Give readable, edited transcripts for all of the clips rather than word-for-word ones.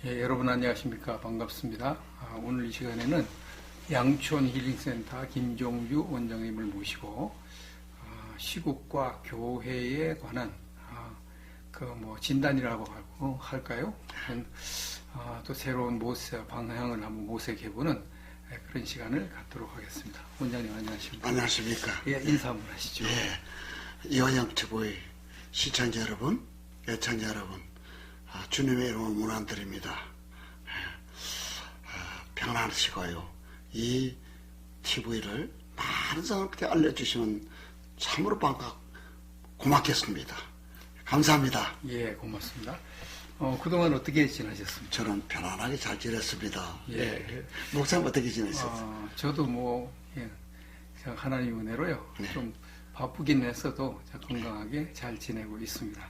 예, 여러분 안녕하십니까. 반갑습니다. 오늘 이 시간에는 양촌 힐링센터 김종주 원장님을 모시고 시국과 교회에 관한 진단이라고 할까요? 또 새로운 방향을 한번 모색해보는 그런 시간을 갖도록 하겠습니다. 원장님 안녕하십니까? 안녕하십니까? 예, 인사 한번 하시죠. 예, 이화영TV 시청자 여러분, 애청자 여러분, 주님의 이름으로 문안드립니다. 평안하시고요. 이 TV를 많은 사람한테 알려주시면 참으로 고맙겠습니다. 감사합니다. 예, 고맙습니다. 그동안 어떻게 지내셨습니까? 저는 편안하게 잘 지냈습니다. 예. 목사님 어떻게 지내셨어요? 저도 하나님 은혜로요. 네. 좀 바쁘긴 했어도 건강하게 잘 지내고 있습니다.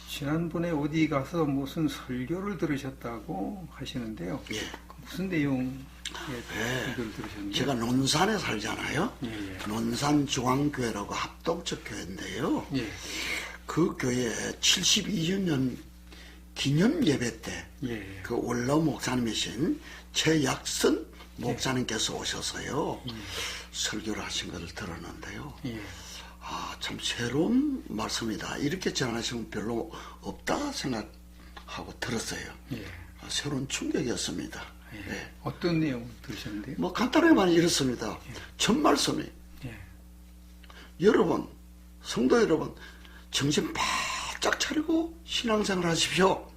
지난번에 어디 가서 무슨 설교를 들으셨다고 하시는데요. 예. 무슨 내용의 설교를 들으셨나요? 제가 논산에 살잖아요. 예. 논산중앙교회라고 합동적 교회인데요. 예. 그 교회 72주년 기념 예배 때 그 원로 목사님이신 최약선 목사님께서 오셔서요. 설교를 하신 것을 들었는데요. 참 새로운 말씀이다. 이렇게 전하시면 별로 없다 생각하고 들었어요. 새로운 충격이었습니다. 예. 어떤 내용 들으셨는데요? 간단하게만 이렇습니다. 첫 말씀이 여러분, 성도 여러분, 정신 바짝 차리고 신앙생활 하십시오.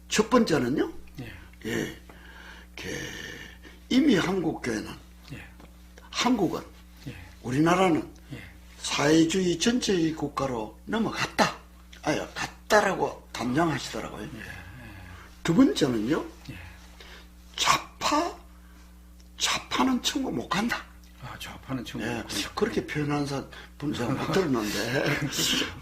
첫 번째는요. 이미 한국교회는 한국은 우리나라는 사회주의 전체의 국가로 넘어갔다. 갔다라고 단정하시더라고요. 두 번째는요. 좌파는 천국 못 간다. 좌파는 천국. 그렇게 표현한 분들은 못 들었는데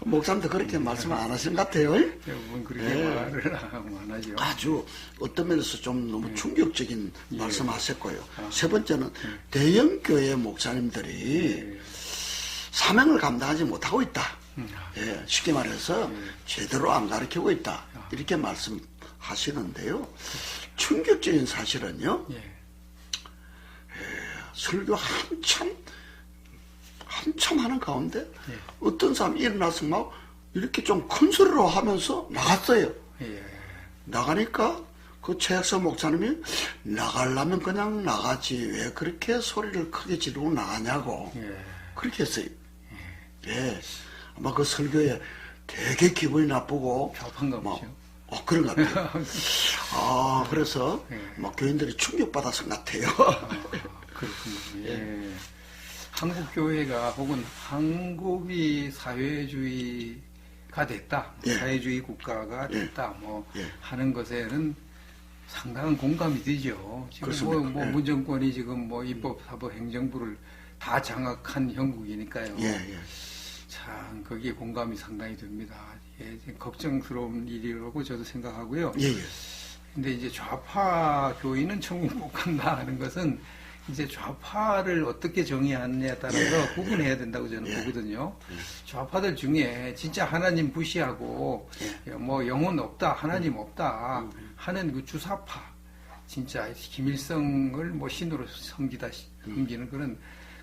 목사님도 그렇게 말씀 안 하신 것 같아요. 대부분 그렇게 말을 안 하죠. 아주 어떤 면에서 좀 너무 충격적인 말씀하셨고요. 세 번째는 대형교회 목사님들이 사명을 감당하지 못하고 있다. 쉽게 말해서 제대로 안 가르치고 있다. 이렇게 말씀하시는데요. 충격적인 사실은요. 설교 한참 하는 가운데 어떤 사람이 일어나서 막 이렇게 좀 큰 소리로 하면서 나갔어요. 나가니까 그 최약선 목사님이 나가려면 그냥 나가지 왜 그렇게 소리를 크게 지르고 나가냐고 그렇게 했어요. 아마 그 설교에 되게 기분이 나쁘고 좌파인가 보죠. 그런 것 같아요. 그래서 교인들이 충격받았을 것 같아요. 그렇군요. 한국 교회가 혹은 한국이 사회주의가 됐다, 사회주의 국가가 됐다, 하는 것에는 상당한 공감이 되죠. 지금 문정권이 지금 입법, 사법, 행정부를 다 장악한 형국이니까요. 참 거기에 공감이 상당히 됩니다. 걱정스러운 일이라고 저도 생각하고요. 근데 이제 좌파 교인은 천국 못 간다 하는 것은 이제 좌파를 어떻게 정의하느냐에 따라서 구분해야 된다고 저는 보거든요. 좌파들 중에 진짜 하나님 무시하고 영혼 없다, 하나님 없다 하는 그 주사파, 진짜 김일성을 신으로 섬기는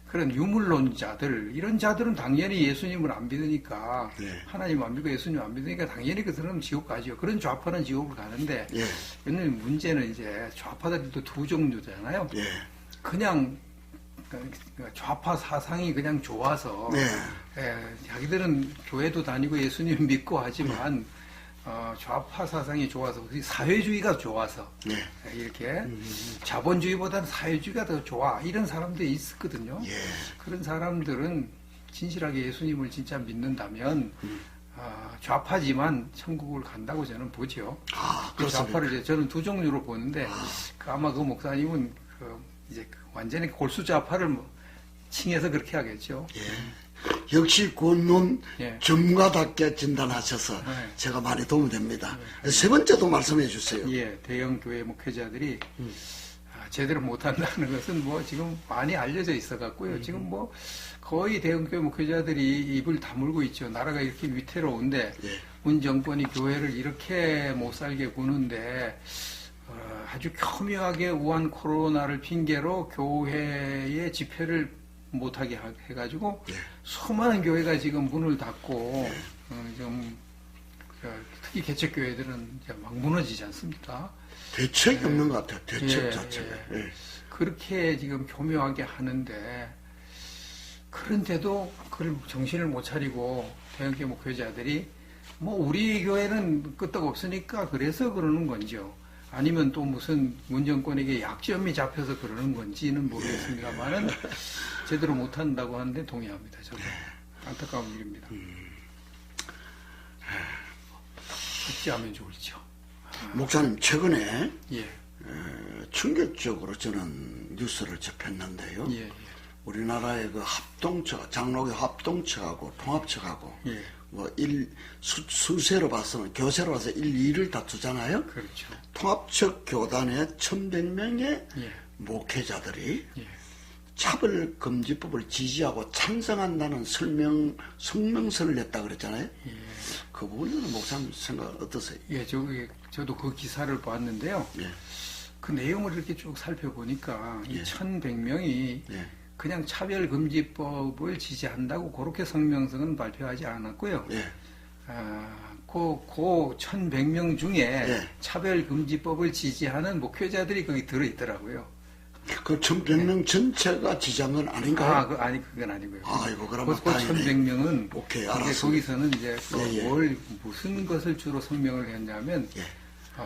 그런 유물론자들, 이런 자들은 당연히 예수님을 안 믿으니까, 하나님 안 믿고 예수님 안 믿으니까 당연히 그 사람은 지옥 가죠. 그런 좌파는 지옥을 가는데, 문제는 이제 좌파들도 두 종류잖아요. 그냥 좌파 사상이 그냥 좋아서, 자기들은 교회도 다니고 예수님 믿고 하지만, 좌파 사상이 좋아서, 사회주의가 좋아서, 이렇게 자본주의보다는 사회주의가 더 좋아, 이런 사람들이 있었거든요. 그런 사람들은 진실하게 예수님을 진짜 믿는다면 좌파지만 천국을 간다고 저는 보죠. 그 좌파를 이제 저는 두 종류로 보는데 아마 그 목사님은 이제 완전히 골수좌파를 칭해서 그렇게 하겠죠. 역시 권론 전문가답게 진단하셔서 제가 많이 도움이 됩니다. 세 번째도 말씀해 주세요. 대형 교회 목회자들이 제대로 못한다는 것은 뭐 지금 많이 알려져 있어 갖고요. 지금 뭐 거의 대형교회 목회자들이 입을 다물고 있죠. 나라가 이렇게 위태로운데 문 정권이 교회를 이렇게 못 살게 구는데 아주 교묘하게 우한 코로나를 핑계로 교회의 집회를 못하게 해가지고 수많은 교회가 지금 문을 닫고 좀 특히 개척교회들은 이제 막 무너지지 않습니까? 대책이 없는 것 같아요. 대책 자체가. 그렇게 지금 교묘하게 하는데 그런데도 그걸 정신을 못 차리고 대형교회 목회자들이 뭐 우리 교회는 끄떡 없으니까 그래서 그러는 건지요. 아니면 또 무슨 문정권에게 약점이 잡혀서 그러는 건지는 모르겠습니다만은 제대로 못한다고 하는데 동의합니다. 저도 안타까운 일입니다. 어찌하면 좋을지요. 목사님 최근에 예. 충격적으로 저는 뉴스를 접했는데요. 예. 우리나라의 그 합동처, 장로교 합동처하고 통합처하고 예. 뭐 수세로 봐서는 교세로 봐서 1, 2를 다투잖아요. 그렇죠. 통합처 교단의 1,100명의 예. 목회자들이 예. 차별금지법을 지지하고 찬성한다는 성명서를 냈다 그랬잖아요. 예. 그 부분은 목사님 생각 어떠세요? 예, 저도 그 기사를 봤는데요. 예. 그 내용을 이렇게 쭉 살펴보니까 이 예. 1,100명이 예. 그냥 차별금지법을 지지한다고 그렇게 성명서는 발표하지 않았고요. 예. 그 1,100명 중에 예. 차별금지법을 지지하는 목회자들이 거기 들어있더라고요. 그 1,100명 전체가 지지한 건 아닌가요? 그건 아니고요. 아이고, 그러면 그 1,100명은 오케이, 이제 알았습니다. 거기서는 이제 예. 무슨 것을 주로 성명을 했냐면 예.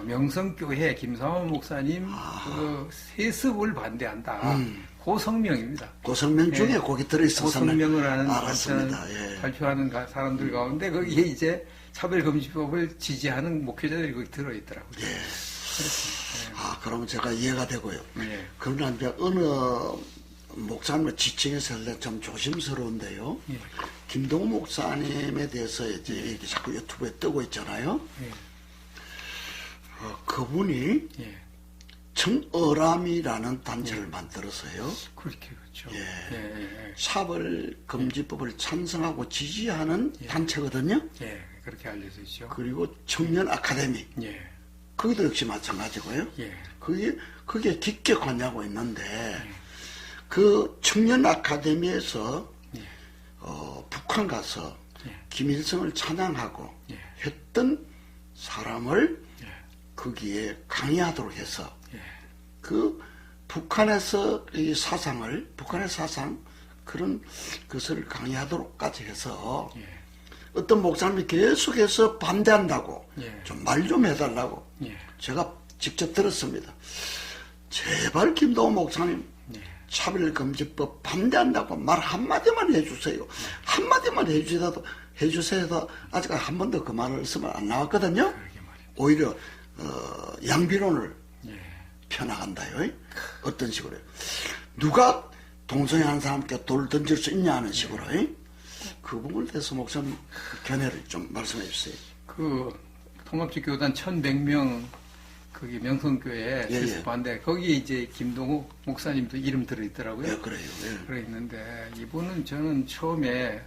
명성교회 김사원 목사님 그 세습을 반대한다. 그 성명입니다. 그 성명 중에 예. 거기 그 들어있어서는 성명을 하는 알았습니다. 예. 발표하는 사람들 가운데 거기에 이제 차별금지법을 지지하는 목회자들이 거기 들어있더라고요. 예. 그렇습니다. 그러면 제가 이해가 되고요. 예. 그러나 이제 어느 목사님의 지칭에서 할 때 좀 조심스러운데요. 예. 김동호 목사님에 대해서 이제 이렇게 자꾸 유튜브에 뜨고 있잖아요. 예. 그분이 예. 청어람이라는 단체를 만들어서요. 그렇죠. 예. 차별금지법을 찬성하고 지지하는 단체거든요. 예. 그렇게 알려져 있죠. 그리고 청년 아카데미. 예. 거기도 역시 마찬가지고요. 예. 그게 깊게 관여하고 있는데, 그 청년 아카데미에서, 예. 북한 가서 예. 김일성을 찬양하고 예. 했던 사람을 예. 거기에 강의하도록 해서, 예. 그 북한에서 이 사상을, 북한의 사상, 그런 것을 강의하도록까지 해서, 예. 어떤 목사님이 계속해서 반대한다고 예. 좀 말 좀 해달라고 예. 제가 직접 들었습니다. 제발 김동호 목사님 예. 차별금지법 반대한다고 말 한마디만 해주세요. 한마디만 해주세요. 아직 한 번도 그 말씀을 안 나왔거든요. 그러게 말이에요. 오히려 양비론을 예. 펴나간다요. 어떤 식으로요? 누가 동성애하는 사람께 돌 던질 수 있냐 하는 식으로. 그 부분에 대해서 목사님 견해를 좀 말씀해 주세요. 그 통합적 교단 1,100명 거기 명성교회 예. 반대 거기 이제 김동호 목사님도 이름 들어 있더라고요. 네, 그래요. 예. 들어 있는데 이분은 저는 처음에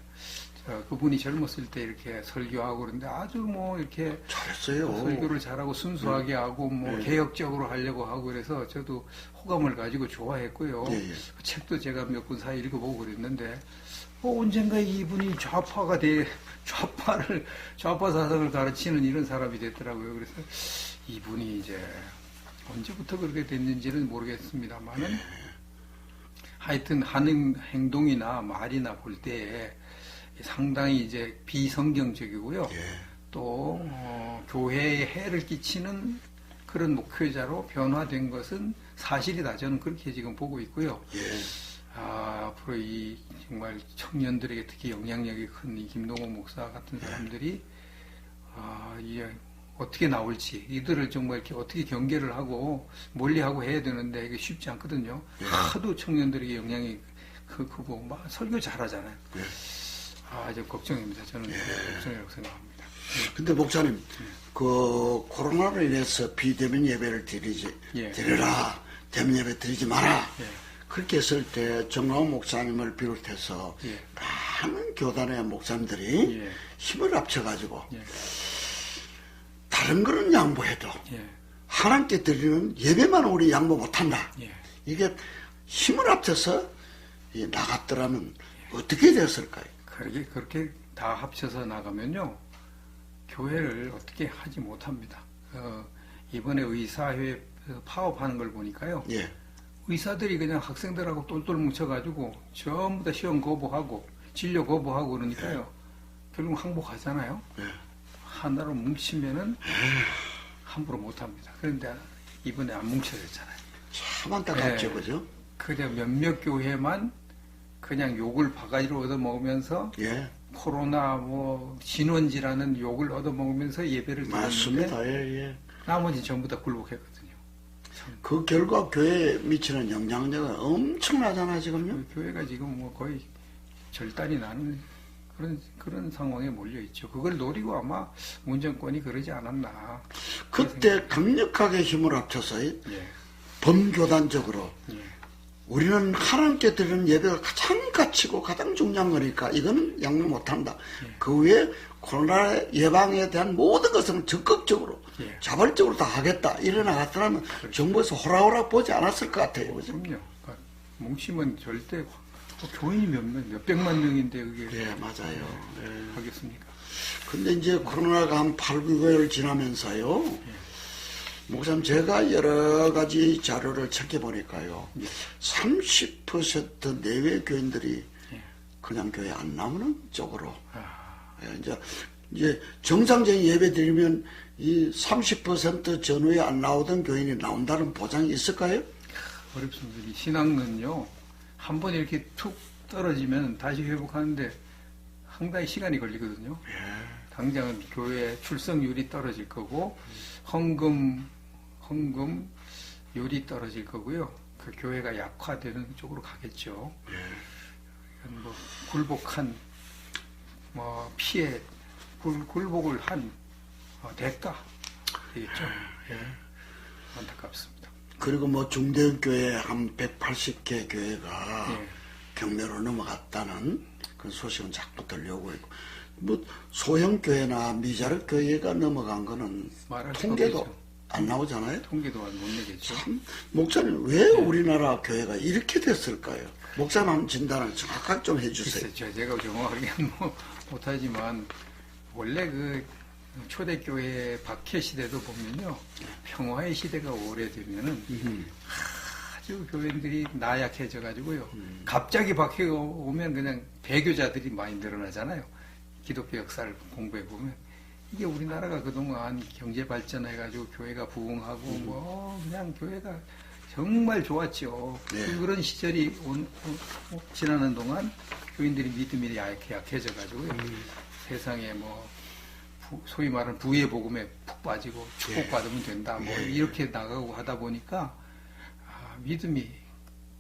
그분이 젊었을 때 이렇게 설교하고 그런데 아주 뭐 이렇게 잘했어요. 설교를 잘하고 순수하게 하고 뭐 개혁적으로 하려고 하고 그래서 저도 호감을 가지고 좋아했고요. 예. 그 책도 제가 몇 권 사이 읽어보고 그랬는데 언젠가 이분이 좌파 사상을 가르치는 이런 사람이 됐더라고요. 그래서 이분이 이제 언제부터 그렇게 됐는지는 모르겠습니다만은 하여튼 하는 행동이나 말이나 볼 때에 상당히 이제 비성경적이고요. 또 교회에 해를 끼치는 그런 목회자로 변화된 것은 사실이다. 저는 그렇게 지금 보고 있고요. 앞으로 이 정말 청년들에게 특히 영향력이 큰 이 김동호 목사 같은 사람들이 이제 어떻게 나올지 이들을 정말 이렇게 어떻게 경계를 하고 멀리하고 해야 되는데 이게 쉽지 않거든요. 하도 청년들에게 영향이 크고 막 설교 잘하잖아요. 좀 걱정입니다. 저는 걱정이라고 생각합니다. 근데 목사님, 그 코로나로 인해서 비대면 예배를 드리라. 대면 예배 드리지 마라. 예. 그렇게 했을 때 정광훈 목사님을 비롯해서 예. 많은 교단의 목사님들이 예. 힘을 합쳐가지고 예. 다른 거는 양보해도 예. 하나님께 드리는 예배만 우리 양보 못한다. 예. 이게 힘을 합쳐서 나갔더라면 어떻게 됐을까요? 그렇게 다 합쳐서 나가면요, 교회를 어떻게 하지 못합니다. 이번에 의사회 파업하는 걸 보니까요, 예. 의사들이 그냥 학생들하고 똘똘 뭉쳐가지고 전부 다 시험 거부하고 진료 거부하고 그러니까요, 결국 항복하잖아요. 예. 하나로 뭉치면은 함부로 못합니다. 그런데 이번에 안 뭉쳐졌잖아요. 참 안타깝죠, 그죠? 그냥 몇몇 교회만 그냥 욕을 바가지로 얻어먹으면서 예. 코로나 뭐 진원지라는 욕을 얻어먹으면서 예배를 드렸는데 맞습니다. 예, 예. 나머지 전부 다 굴복했거든요. 그 결과 교회에 미치는 영향력은 엄청나잖아, 지금요? 교회가 지금 뭐 거의 절단이 나는 그런 상황에 몰려 있죠. 그걸 노리고 아마 문정권이 그러지 않았나. 그때 강력하게 힘을 합쳐서 예. 범교단적으로 예. 우리는 하나님께 드리는 예배가 가장 가치고 가장 중요한 거니까 이거는 양보 못한다. 예. 그 외에 코로나 예방에 대한 모든 것은 적극적으로 예. 자발적으로 다 하겠다. 이래 나갔더라면 정부에서 호락호락 보지 않았을 것 같아요. 그죠? 그럼요. 그러니까 뭉치면 절대 교인이 몇백만 명인데 그게 예, 맞아요. 예. 하겠습니까? 근데 이제 코로나가 한 8, 9개월 지나면서요. 목사님, 제가 여러 가지 자료를 챙겨보니까요. 30% 내외 교인들이 그냥 교회 안 나오는 쪽으로. 예, 이제 정상적인 예배 드리면 이 30% 전후에 안 나오던 교인이 나온다는 보장이 있을까요? 어렵습니다. 이 신앙은요, 한 번 이렇게 툭 떨어지면 다시 회복하는데 상당히 시간이 걸리거든요. 당장은 교회 출석률이 떨어질 거고, 헌금률이 떨어질 거고요. 그 교회가 약화되는 쪽으로 가겠죠. 이건 뭐 굴복한 뭐 피해 굴복을 한 대가 되겠죠. 안타깝습니다. 그리고 뭐 중대형 교회 한 180개 교회가 예. 경매로 넘어갔다는 그런 소식은 자꾸 들려오고 있고, 뭐 소형 교회나 미자력 교회가 넘어간 거는 말할 수 통계도 없겠죠. 안 나오잖아요. 통계도 못 내겠죠. 참, 목사님, 왜 우리나라 교회가 이렇게 됐을까요? 목사님 한번 진단을 정확하게 좀 해주세요. 글쎄요, 제가 정확하게 못하지만 원래 그 초대교회 박해 시대도 보면요, 평화의 시대가 오래되면은 아주 교인들이 나약해져 가지고요, 갑자기 박해가 오면 그냥 배교자들이 많이 늘어나잖아요. 기독교 역사를 공부해 보면 이게 우리나라가 그동안 경제 발전해 가지고 교회가 부흥하고 뭐 그냥 교회가 정말 좋았죠. 네. 그런 시절이 지나는 동안 교인들이 믿음이 약해져 가지고요, 세상에 뭐 소위 말하는 부의 복음에 푹 빠지고 축복받으면 된다 뭐 이렇게 나가고 하다 보니까 믿음이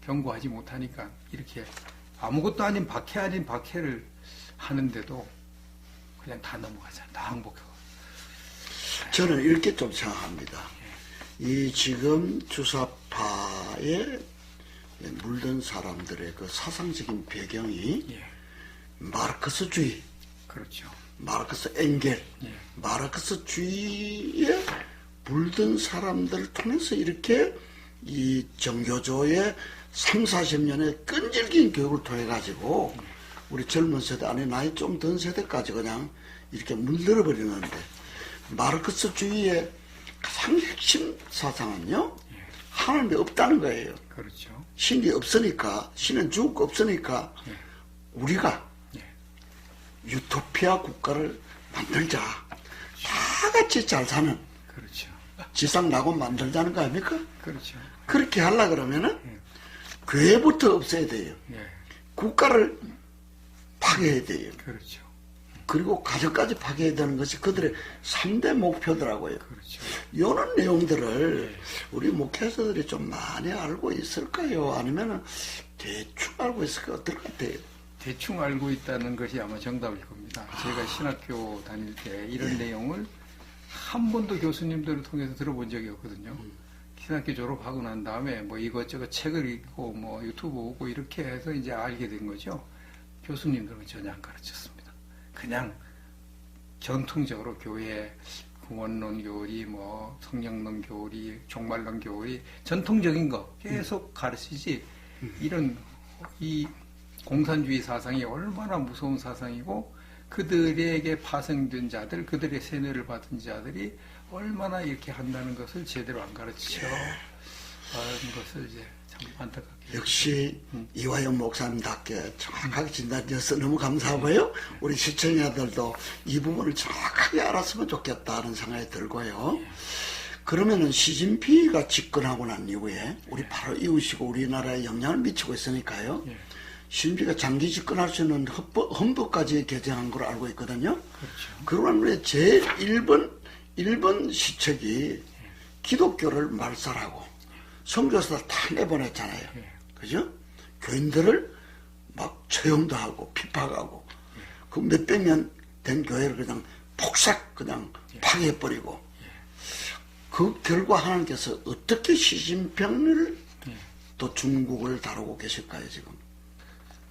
견고하지 못하니까 이렇게 아무것도 아닌 박해를 하는데도 그냥 다 넘어가잖아. 다 항복하고. 저는 이렇게 좀 생각합니다. 이 지금 주사파에 물든 사람들의 그 사상적인 배경이 예. 마르크스주의, 그렇죠. 마르크스 엥겔, 예. 마르크스주의에 물든 사람들을 통해서 이렇게 이 정교조의 3, 40년의 끈질긴 교육을 통해 가지고 우리 젊은 세대, 아니 나이 좀 든 세대까지 그냥 이렇게 물들어 버리는데, 마르크스주의의 가장 핵심 사상은요, 하나님이 없다는 거예요. 그렇죠. 신이 없으니까, 신은 죽을 거 없으니까 우리가 유토피아 국가를 만들자. 다 같이 잘 사는 그렇죠. 지상 낙원 만들자는 거 아닙니까? 그렇죠. 그렇게 하려 그러면은 교회부터 없애야 돼요. 예. 국가를 파괴해야 돼요. 그렇죠. 그리고 가정까지 파괴해야 되는 것이 그들의 3대 목표더라고요. 그렇죠. 이런 내용들을 우리 목회자들이 좀 많이 알고 있을까요? 아니면 대충 알고 있을까? 어떨 것 같아요? 대충 알고 있다는 것이 아마 정답일 겁니다. 제가 신학교 다닐 때 이런 내용을 한 번도 교수님들을 통해서 들어본 적이 없거든요. 신학교 졸업하고 난 다음에 뭐 이것저것 책을 읽고 뭐 유튜브 보고 이렇게 해서 이제 알게 된 거죠. 교수님들은 전혀 안 가르쳤습니다. 그냥 전통적으로 교회 구원론 교리, 뭐 성령론 교리, 종말론 교리, 전통적인 거 계속 가르치지. 이런 이 공산주의 사상이 얼마나 무서운 사상이고 그들에게 파생된 자들, 그들의 세뇌를 받은 자들이 얼마나 이렇게 한다는 것을 제대로 안 가르치죠. 하는 것을 이제 참 안타깝게. 역시 이화영 목사님답게 정확하게 진단해서 너무 감사하고요. 우리 시청자들도 이 부분을 정확하게 알았으면 좋겠다 하는 생각이 들고요. 그러면은 시진핑이가 집권하고 난 이후에 우리 바로 이웃이고 우리나라에 영향을 미치고 있으니까요. 시진핑이가 장기 집권할 수 있는 헌법까지 개정한 걸로 알고 있거든요. 그렇죠. 그러면 제일 1번 시책이 기독교를 말살하고 선교사들 다 내보냈잖아요. 그죠? 교인들을 막 처형도 하고 피박하고 그 몇백 년 된 교회를 그냥 폭삭 그냥 파괴해버리고 그 결과 하나님께서 어떻게 시진핑을 또 중국을 다루고 계실까요, 지금?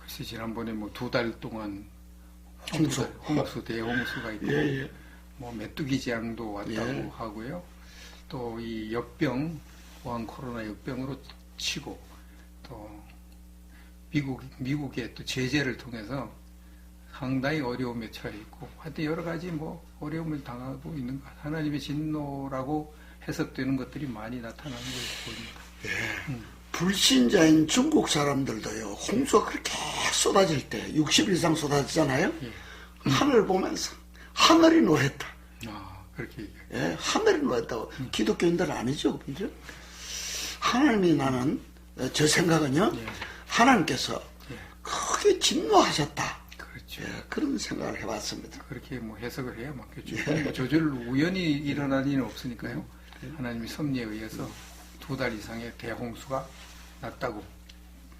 글쎄, 지난번에 뭐 2달 동안 홍수, 대홍수가 있고, 뭐 메뚜기 재앙도 왔다고 하고요. 또 이 역병, 보안 코로나 역병으로 치고, 또 미국의 또 제재를 통해서 상당히 어려움에 처해 있고, 하여튼 여러 가지 뭐 어려움을 당하고 있는 것, 하나님의 진노라고 해석되는 것들이 많이 나타나는 걸 보입니다. 불신자인 중국 사람들도요, 홍수가 그렇게 쏟아질 때, 60일 이상 쏟아지잖아요? 하늘 보면서, 하늘이 노랬다. 그렇게 얘기해요. 예, 하늘이 노랬다고. 기독교인들은 아니죠, 그죠? 하나님이 나는, 저 생각은요, 하나님께서 크게 진노하셨다. 그렇죠. 그런 생각을 해봤습니다. 그렇게 뭐 해석을 해야 맞겠죠. 뭐 저절로 우연히 일어날 일은 없으니까요. 하나님의 섭리에 의해서 2달 이상의 대홍수가 났다고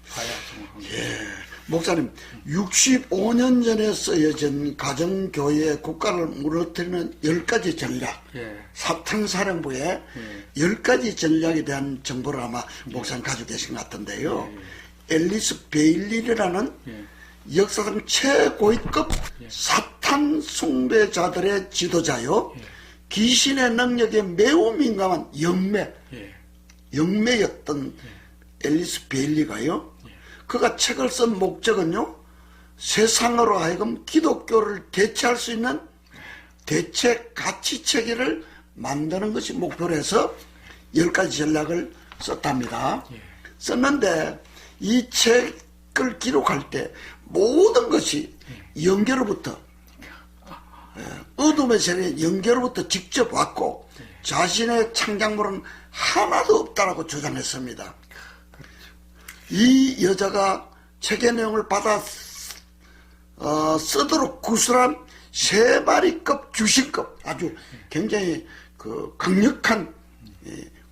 봐야 정확합니다. 목사님, 65년 전에 쓰여진 가정교회 국가를 무너뜨리는 10가지 전략, 사탕사령부의 10가지 전략에 대한 정보를 아마 목사님 가지고 계신 것 같은데요. 앨리스 베일리라는 역사상 최고위급 사탄 숭배자들의 지도자요. 귀신의 능력에 매우 민감한 영매였던 앨리스 베일리가요. 그가 책을 쓴 목적은요. 세상으로 하여금 기독교를 대체할 수 있는 대체 가치체계를 만드는 것이 목표로 해서 10가지 전략을 썼답니다. 썼는데 이 책을 기록할 때 모든 것이 영계로부터 어둠의 세계 영계로부터 직접 왔고 자신의 창작물은 하나도 없다라고 주장했습니다. 이 여자가 책의 내용을 받아 쓰도록 구슬한 3마리급 귀신급 아주 굉장히 그 강력한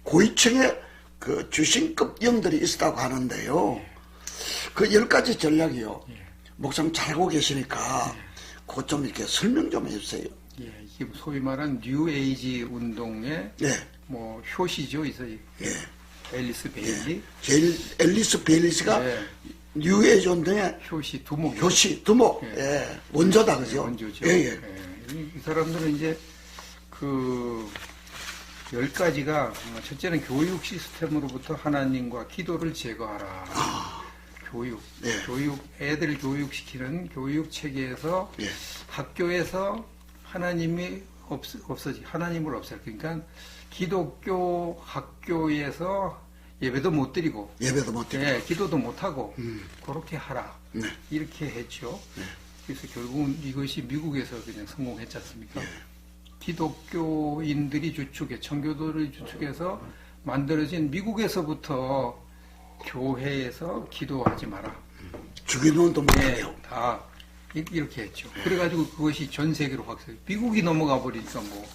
고위층의 그 귀신급 영들이 있었다고 하는데요. 그 10가지 전략이요. 목사님 잘 알고 계시니까 그것 좀 이렇게 설명 좀 해주세요. 이게 소위 말한 뉴에이지 운동의 뭐 효시죠, 이제. 앨리스 베일리. 앨리스 베일리가 뉴에이지 운동의 효시 두목. 원조다, 그죠? 원조죠. 이 사람들은 이제 그 10가지가 첫째는 교육 시스템으로부터 하나님과 기도를 제거하라. 교육, 애들 교육시키는 교육 체계에서 학교에서 하나님을 없애요. 그러니까 기독교 학교에서 예배도 못 드리고, 기도도 못 하고 그렇게 하라. 이렇게 했죠. 그래서 결국은 이것이 미국에서 그냥 성공했지 않습니까? 기독교인들이 주축해, 청교도를 주축해서 만들어진 미국에서부터 교회에서 기도하지 마라. 주기도원도 못해요. 다 이렇게 했죠. 그래가지고 그것이 전 세계로 확산. 미국이 넘어가 버리니까 뭐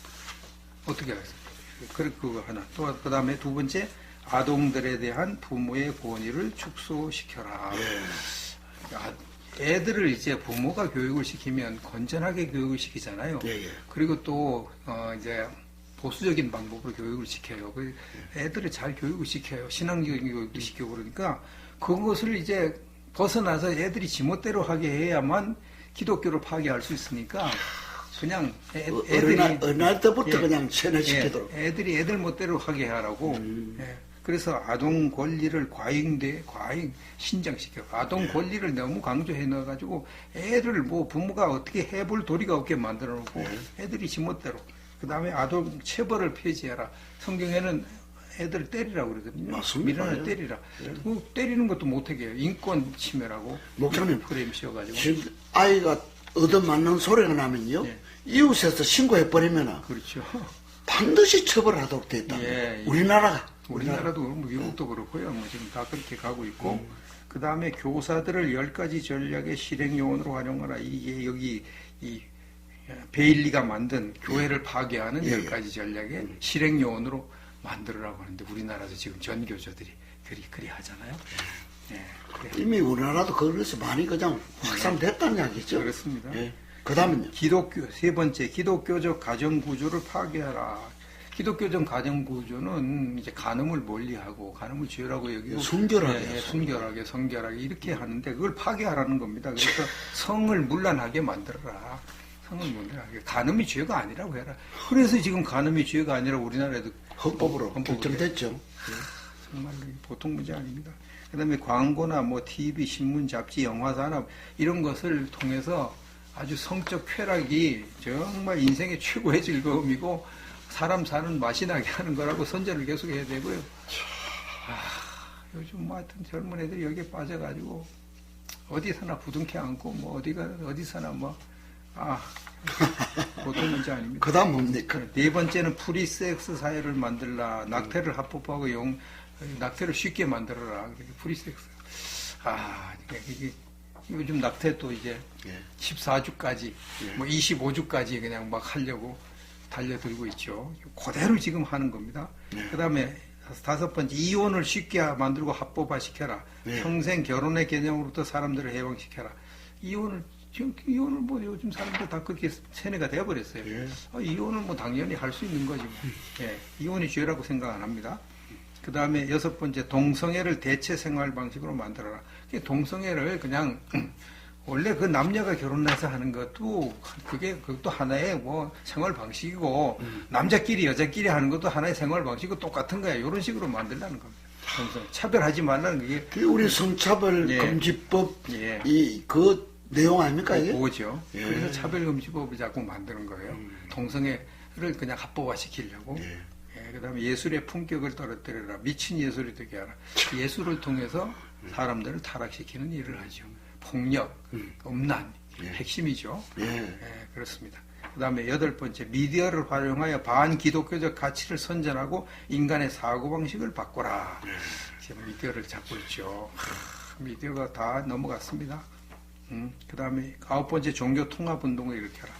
어떻게 하겠습니까? 그거 하나. 또 그다음에 두 번째, 아동들에 대한 부모의 권위를 축소시켜라. 애들을 이제 부모가 교육을 시키면 건전하게 교육을 시키잖아요. 그리고 또 이제 보수적인 방법으로 교육을 시켜요. 애들을 잘 교육을 시켜요. 신앙적인 교육도 시키고 그러니까 그것을 이제 벗어나서 애들이 지멋대로 하게 해야만 기독교를 파괴할 수 있으니까 그냥 애들이 어느 때부터 그냥 세뇌시키도록 애들이 애들 멋대로 하게 하라고. 그래서 아동 권리를 과잉 신장시켜. 아동 권리를 너무 강조해 넣어가지고 애를 뭐 부모가 어떻게 해볼 도리가 없게 만들어 놓고 애들이 지멋대로. 그 다음에 아동 체벌을 폐지해라. 성경에는 애들을 때리라고 그러거든요. 맞습니다. 밀어내 때리라. 때리는 것도 못하게 해요. 인권 침해라고. 목사님, 프레임 씌워가지고. 지금 아이가 얻어맞는 소리가 나면요. 이웃에서 신고해버리면 그렇죠. 반드시 처벌하도록 돼 있다. 우리나라가. 우리나라도 그렇고 미국도 그렇고요. 뭐 지금 다 그렇게 가고 있고. 그 다음에 교사들을 10가지 전략의 실행 요원으로 활용하라. 이게 여기 이 베일리가 만든 교회를 파괴하는 10가지 전략의 실행 요원으로 만들으라고 하는데 우리나라도 지금 전교조들이 그리 하잖아요. 이미 우리나라도 그래서 많이 그냥 확산됐다는 이야기죠. 그렇습니다. 그 다음은요. 기독교, 세 번째, 기독교적 가정구조를 파괴하라. 기독교적 가정구조는 이제 간음을 멀리하고 간음을 죄라고 여기고 순결하게 성결하게 이렇게 하는데 그걸 파괴하라는 겁니다. 그래서 성을 문란하게 만들어라. 성을 문란하게. 간음이 죄가 아니라고 해라. 그래서 지금 간음이 죄가 아니라 우리나라에도 헌법으로 결정됐죠. 정말 보통 문제 아닙니다. 그 다음에 광고나 뭐 TV, 신문, 잡지, 영화 산업 이런 것을 통해서 아주 성적 쾌락이 정말 인생의 최고의 즐거움이고 사람 사는 맛이 나게 하는 거라고 선전을 계속 해야 되고요. 요즘 뭐 하여튼 젊은 애들이 여기에 빠져가지고 어디서나 부둥켜 안고 뭐 어디서나 보통 문제 아닙니다. 그 다음 뭡니까? 네 번째는 프리섹스 사회를 만들라. 낙태를 합법화하고 낙태를 쉽게 만들어라. 프리섹스. 이게 요즘 낙태도 이제 14주까지, 뭐 25주까지 그냥 막 하려고 달려들고 있죠. 그대로 지금 하는 겁니다. 그 다음에 다섯 번째, 이혼을 쉽게 만들고 합법화시켜라. 평생 결혼의 개념으로부터 사람들을 해방시켜라. 이혼을 뭐 요즘 사람들 다 그렇게 세뇌가 되어버렸어요. 이혼은 뭐 당연히 할 수 있는 거지. 이혼이 죄라고 생각 안 합니다. 그 다음에 여섯 번째, 동성애를 대체 생활 방식으로 만들어라. 동성애를 그냥 원래 그 남녀가 결혼해서 하는 것도 그것도 하나의 뭐 생활 방식이고 남자끼리 여자끼리 하는 것도 하나의 생활 방식이고 똑같은 거야. 이런 식으로 만들라는 겁니다. 차별하지 말라는 게 우리 성차별 금지법 그 내용 아닙니까 이게? 그거죠. 그래서 차별금지법을 자꾸 만드는 거예요. 동성애를 그냥 합법화시키려고. 그다음에 예술의 품격을 떨어뜨려라. 미친 예술이 되게 하라. 예술을 통해서 사람들을 타락시키는 일을 하죠. 폭력, 음란, 핵심이죠. 그렇습니다. 그 다음에 여덟 번째, 미디어를 활용하여 반기독교적 가치를 선전하고 인간의 사고방식을 바꿔라. 지금 미디어를 잡고 있죠. 미디어가 다 넘어갔습니다. 그 다음에 아홉 번째, 종교 통합 운동을 일으켜라.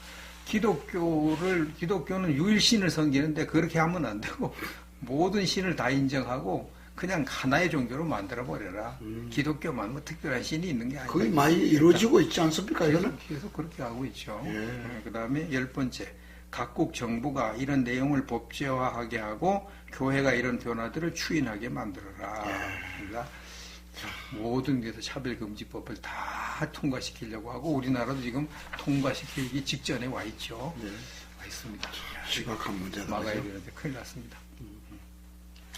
기독교는 유일신을 섬기는데 그렇게 하면 안 되고 모든 신을 다 인정하고 그냥 하나의 종교로 만들어버려라. 기독교만 뭐 특별한 신이 있는 게 아니라. 그게 많이 이루어지고 있지 않습니까? 이거는? 계속 그렇게 하고 있죠. 그 다음에 열 번째, 각국 정부가 이런 내용을 법제화하게 하고 교회가 이런 변화들을 추인하게 만들어라. 그러니까 모든 데서 차별금지법을 다 통과시키려고 하고 우리나라도 지금 통과시키기 직전에 와 있죠. 와 있습니다. 심각한 문제다. 막아야 되는데 큰일 났습니다.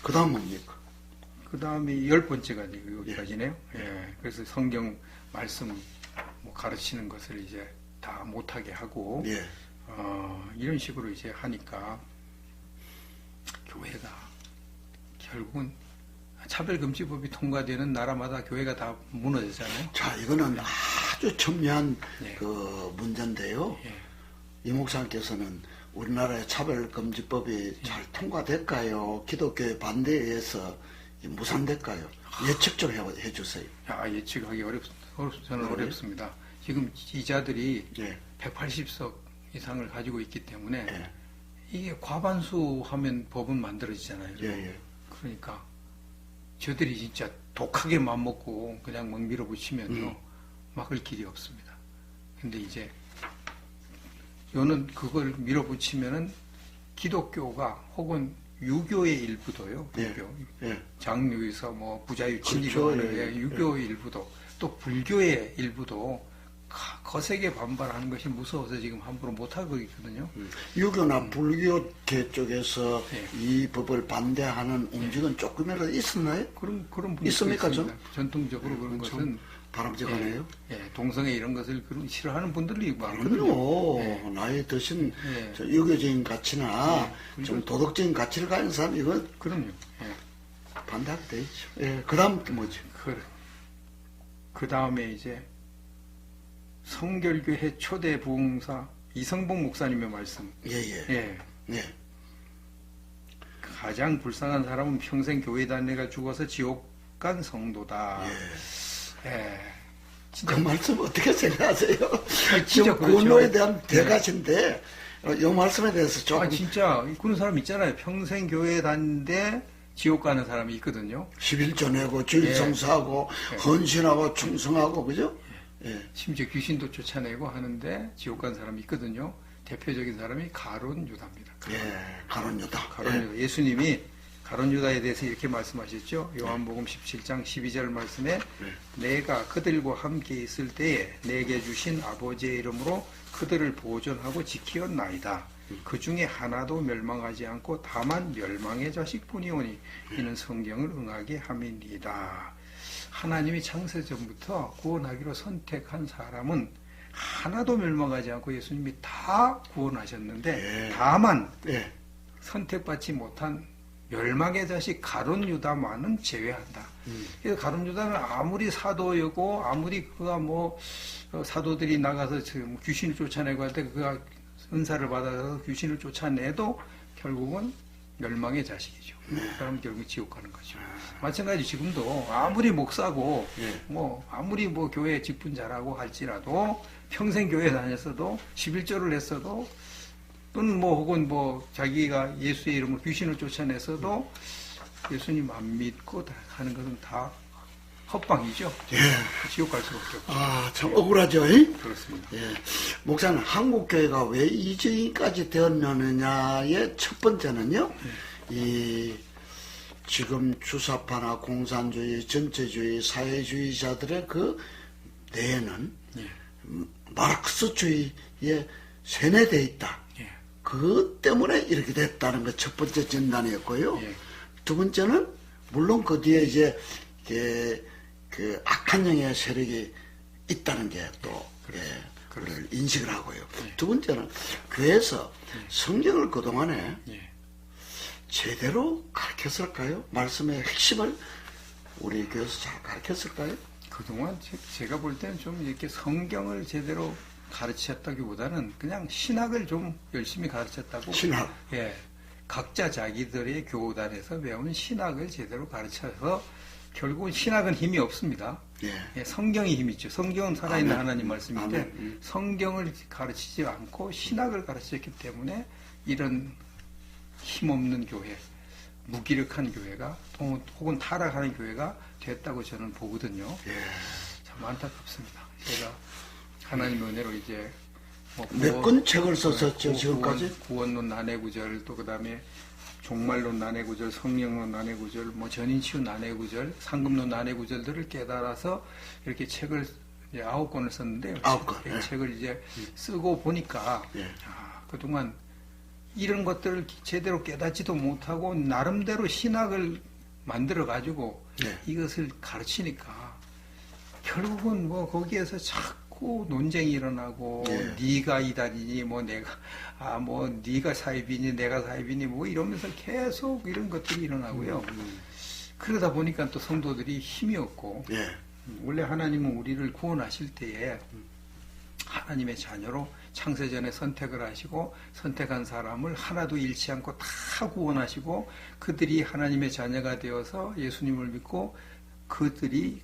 그 다음 뭡니까? 그 다음에 열 번째가 여기까지네요. 그래서 성경 말씀 뭐 가르치는 것을 이제 다 못하게 하고 이런 식으로 이제 하니까 교회가 결국은 차별금지법이 통과되는 나라마다 교회가 다 무너지잖아요. 자, 이거는 아주 첨예한 그 문제인데요. 이 목사님께서는 우리나라의 차별금지법이 잘 통과될까요? 기독교의 반대에 의해서 무산될까요? 예측 좀 해주세요. 예측하기 저는 어렵습니다. 지금 이자들이 180석 이상을 가지고 있기 때문에 이게 과반수 하면 법은 만들어지잖아요. 그러니까 저들이 진짜 독하게 맘먹고 그냥 막 밀어붙이면요 막을 길이 없습니다. 근데 이제 요는 그걸 밀어붙이면은 기독교가 혹은 유교의 일부도요. 예. 유교. 예. 장유에서 뭐 부자유ችን 그렇죠. 이런 예. 유교의 일부도 또 불교의 일부도 거세게 반발하는 것이 무서워서 지금 함부로 못하고 있거든요. 유교나 불교계 쪽에서 예. 이 법을 반대하는 움직임은 조금이라도 있었나요? 그런 분이 있습니까, 있습니다. 전통적으로 그런 것은 바람직하네요. 동성애 이런 것을 싫어하는 분들이 많거든요. 그럼요. 나이 드신 저 유교적인 가치나 좀 도덕적인 가치를 가진 사람 이거 그럼요. 반대하게 돼 있죠. 예. 그다음 뭐죠? 그 다음에 이제 성결교회 초대 부흥사 이성봉 목사님의 말씀. 예. 가장 불쌍한 사람은 평생 교회 다니다가 죽어서 지옥 간 성도다. 진짜 그 말씀 어떻게 생각하세요? 진짜 구원론에 대한 대가신데 이 말씀에 대해서 조금 진짜 그런 사람 있잖아요. 평생 교회 다니는데 지옥 가는 사람이 있거든요. 11조 내고 주일 성사하고 헌신하고 충성하고 그죠? 심지어 귀신도 쫓아내고 하는데 지옥 간 사람이 있거든요. 대표적인 사람이 가룟 유다입니다. 가룟 유다. 예수님이 가룟 유다에 대해서 이렇게 말씀하셨죠. 요한복음 17장 12절 말씀에 내가 그들과 함께 있을 때에 내게 주신 아버지의 이름으로 그들을 보존하고 지키었나이다. 그 중에 하나도 멸망하지 않고 다만 멸망의 자식뿐이오니 이는 성경을 응하게 함이니이다. 하나님이 창세전부터 구원하기로 선택한 사람은 하나도 멸망하지 않고 예수님이 다 구원하셨는데 다만 선택받지 못한 멸망의 자식 가룟 유다만은 제외한다. 그래서 가룟 유다는 아무리 사도였고 아무리 그가 뭐 사도들이 나가서 지금 귀신을 쫓아내고 할 때 그가 은사를 받아서 귀신을 쫓아내도 결국은 멸망의 자식이죠. 그럼 결국 지옥 가는 거죠. 마찬가지 지금도 아무리 목사고 뭐 아무리 뭐 교회 직분 잘하고 할지라도 평생 교회 다녔어도 11조를 했어도 또는 뭐 혹은 뭐 자기가 예수의 이름으로 귀신을 쫓아냈어도 예수님 안 믿고 하는 것은 다 헛방이죠. 지옥 갈 수밖에 없죠. 참 억울하죠. 그렇습니다. 목사님, 한국교회가 왜 이주인까지 되었느냐의 첫 번째는요. 이 지금 주사파나 공산주의, 전체주의, 사회주의자들의 그 내에는 마르크스주의에 세뇌되어 있다. 그 때문에 이렇게 됐다는 것 첫 번째 진단이었고요. 두 번째는 물론 그 뒤에 이제 그 악한 영의 세력이 있다는 게 또 그걸 인식을 하고요. 두 번째는 교회에서 성경을 그동안에 제대로 가르쳤을까요? 말씀의 핵심을 우리 교회에서 잘 가르쳤을까요? 그동안 제가 볼 때는 좀 이렇게 성경을 제대로 가르쳤다기보다는 그냥 신학을 좀 열심히 가르쳤다고. 신학? 각자 자기들의 교단에서 배우는 신학을 제대로 가르쳐서 결국은 신학은 힘이 없습니다. 성경이 힘이 있죠. 성경은 살아있는 하나님 말씀인데 성경을 가르치지 않고 신학을 가르쳤기 때문에 이런 힘없는 교회, 무기력한 교회가 혹은 타락하는 교회가 됐다고 저는 보거든요. 참 안타깝습니다. 제가 하나님 은혜로 이제 몇 권 책을 썼었죠, 지금까지? 구원론 난해구절, 또 그 다음에 종말론 난해구절, 성령론 난해구절, 뭐 전인치유 난해구절, 상급론 난해구절들을 깨달아서 이렇게 책을 이제 9권을 썼는데요. 9권. 책을 이제 쓰고 보니까 그동안 이런 것들을 제대로 깨닫지도 못하고 나름대로 신학을 만들어 가지고 이것을 가르치니까 결국은 뭐 거기에서 자꾸 논쟁이 일어나고 네가 이단이니 뭐 내가 뭐 네가 사입이니 내가 사입이니 뭐 이러면서 계속 이런 것들이 일어나고요. 그러다 보니까 또 성도들이 힘이 없고 원래 하나님은 우리를 구원하실 때에 하나님의 자녀로 창세전에 선택을 하시고 선택한 사람을 하나도 잃지 않고 다 구원하시고 그들이 하나님의 자녀가 되어서 예수님을 믿고 그들이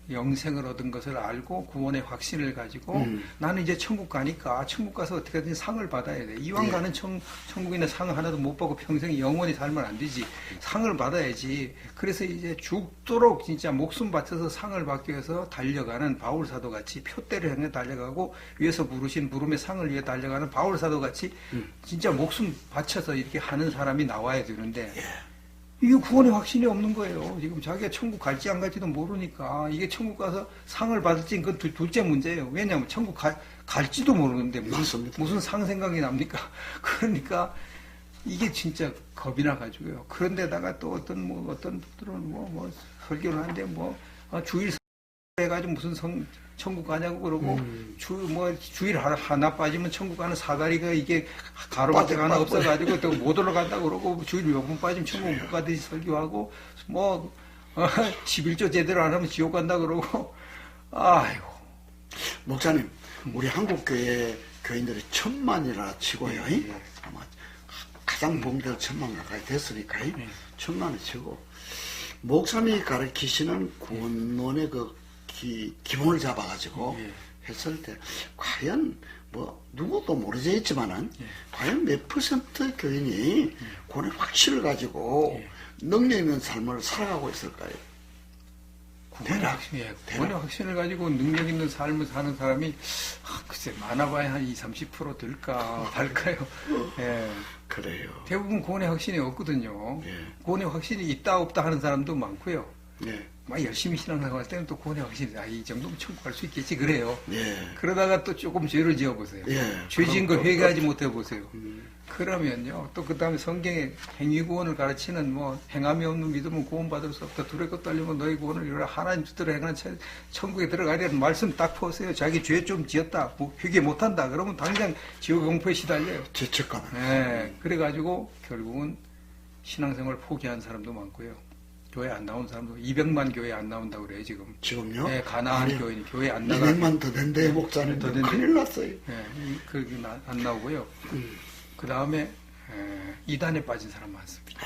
영생을 얻은 것을 알고 구원의 확신을 가지고 나는 이제 천국 가니까 천국 가서 어떻게든 상을 받아야 돼. 이왕 예. 가는 천국에는 상 하나도 못 받고 평생 영원히 살면 안 되지. 상을 받아야지. 그래서 이제 죽도록 진짜 목숨 바쳐서 상을 받기 위해서 달려가는 바울사도 같이 표대를 향해 달려가고 위에서 부르신 부름의 상을 위해 달려가는 바울사도 같이 진짜 목숨 바쳐서 이렇게 하는 사람이 나와야 되는데 이게 구원의 확신이 없는 거예요. 지금 자기가 천국 갈지 안 갈지도 모르니까 이게 천국 가서 상을 받을지 그건 둘째 문제예요. 왜냐하면 천국 갈지도 모르는데 무슨 상 생각이 납니까? 그러니까 이게 진짜 겁이 나가지고요. 그런데다가 또 어떤 분들은 설교를 하는데 주일 해가지고 무슨 천국 가냐고 그러고 주일 하나 빠지면 천국 가는 사다리가 이게 가로막대가 하나 없어가지고 또 못 올라간다 그러고 주일 몇 번 빠지면 천국 못 가듯이 설교하고 11조 제대로 안 하면 지옥 간다 그러고 아이고. 목사님, 우리 한국 교회 교인들이 1000만이라 치고요. 아마 가장 봉들 1000만 가까이 됐으니까 1000만을 치고 목사님이 가르치시는 구원론의 그 기본을 잡아가지고 했을 때 과연 누구도 모르지 있지만은 과연 몇 퍼센트 교인이 구원의 확신을 가지고 능력 있는 삶을 살아가고 있을까요? 구원의 확신을 가지고 능력 있는 삶을 사는 사람이 글쎄 많아봐야 한 20-30% 될까 말까요? 예. 그래요. 대부분 구원의 확신이 없거든요. 구원의 확신이 있다 없다 하는 사람도 많고요. 막 열심히 신앙생활 할 때는 또 구원의 확신이 이 정도면 천국 갈 수 있겠지 그래요. 그러다가 또 조금 죄를 지어보세요. 죄 지은 걸 회개하지 못해보세요. 그러면요 또 그 다음에 성경에 행위구원을 가르치는 행함이 없는 믿음은 구원받을 수 없다. 두렵고 떨리면 너희 구원을 이루라. 하나님 뜻대로 행하는 천국에 들어가려는 말씀 딱 퍼세요. 자기 죄 좀 지었다 회개 못한다 그러면 당장 지옥 공포에 시달려요. 죄책감. 그래가지고 결국은 신앙생활 포기한 사람도 많고요. 교회 안 나온 사람도 200만 교회 안 나온다고 그래요 지금요? 네, 가나안 교인이 교회 안 나가. 200만 더 된대 목사님. 더 된대. 큰일 났어요. 그렇게 안 나오고요. 그 다음에 이단에 빠진 사람 많습니다.